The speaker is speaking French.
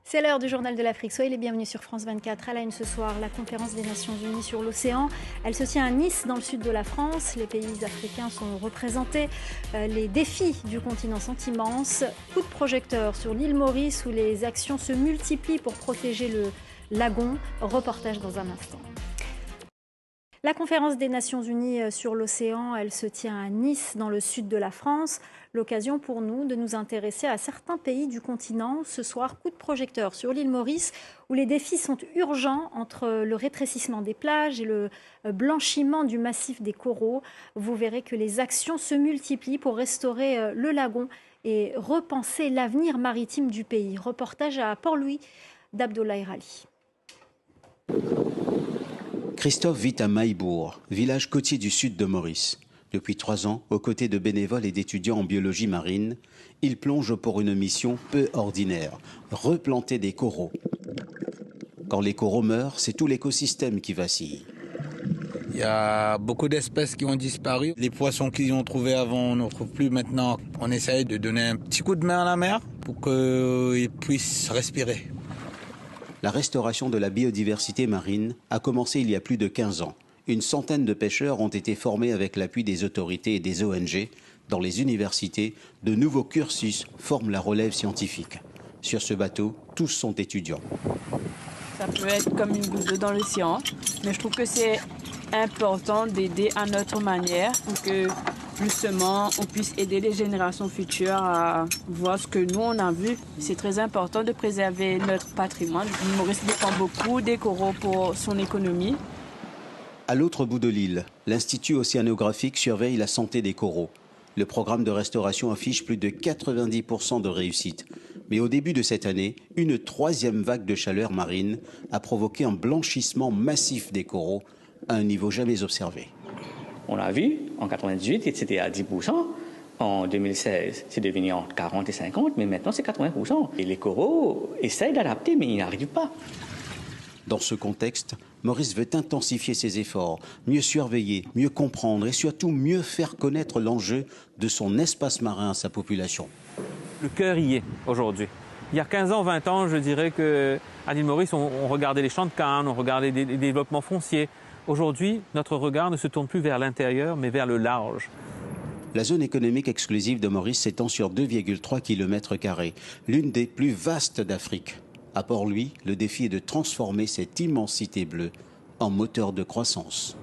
C'est l'heure du journal de l'Afrique. Soyez les bienvenus sur France 24. À la une ce soir, la conférence des Nations Unies sur l'océan. Elle se tient à Nice, dans le sud de la France. Les pays africains sont représentés. Les défis du continent sont immenses. Coup de projecteur sur l'île Maurice où les actions se multiplient pour protéger le lagon. Reportage dans un instant. La conférence des Nations Unies sur l'océan, elle se tient à Nice, dans le sud de la France. L'occasion pour nous de nous intéresser à certains pays du continent. Ce soir, coup de projecteur sur l'île Maurice, où les défis sont urgents entre le rétrécissement des plages et le blanchiment du massif des coraux. Vous verrez que les actions se multiplient pour restaurer le lagon et repenser l'avenir maritime du pays. Reportage à Port-Louis d'Abdoulaye Rali. Christophe vit à Maïbourg, village côtier du sud de Maurice. Depuis 3 ans, aux côtés de bénévoles et d'étudiants en biologie marine, il plonge pour une mission peu ordinaire, replanter des coraux. Quand les coraux meurent, c'est tout l'écosystème qui vacille. Il y a beaucoup d'espèces qui ont disparu. Les poissons qu'ils ont trouvés avant, on ne retrouve plus maintenant. On essaye de donner un petit coup de main à la mer pour qu'ils puissent respirer. La restauration de la biodiversité marine a commencé il y a plus de 15 ans. Une centaine de pêcheurs ont été formés avec l'appui des autorités et des ONG. Dans les universités, de nouveaux cursus forment la relève scientifique. Sur ce bateau, tous sont étudiants. Ça peut être comme une goutte d'eau dans l'océan, mais je trouve que c'est important d'aider à notre manière pour que justement on puisse aider les générations futures à voir ce que nous on a vu. C'est très important de préserver notre patrimoine. L'île Maurice dépend beaucoup des coraux pour son économie. À l'autre bout de l'île, l'Institut océanographique surveille la santé des coraux. Le programme de restauration affiche plus de 90% de réussite. Mais au début de cette année, une 3e vague de chaleur marine a provoqué un blanchissement massif des coraux à un niveau jamais observé. On l'a vu, en 1998, c'était à 10%. En 2016, c'est devenu entre 40 et 50, mais maintenant c'est 80%. Et les coraux essayent d'adapter, mais ils n'arrivent pas. Dans ce contexte, Maurice veut intensifier ses efforts, mieux surveiller, mieux comprendre et surtout mieux faire connaître l'enjeu de son espace marin à sa population. Le cœur y est aujourd'hui. Il y a 15 ans, 20 ans, je dirais qu'à l'île Maurice, on regardait les champs de canne, on regardait des développements fonciers. Aujourd'hui, notre regard ne se tourne plus vers l'intérieur, mais vers le large. La zone économique exclusive de Maurice s'étend sur 2,3 km², l'une des plus vastes d'Afrique. À Port-Louis, le défi est de transformer cette immensité bleue en moteur de croissance.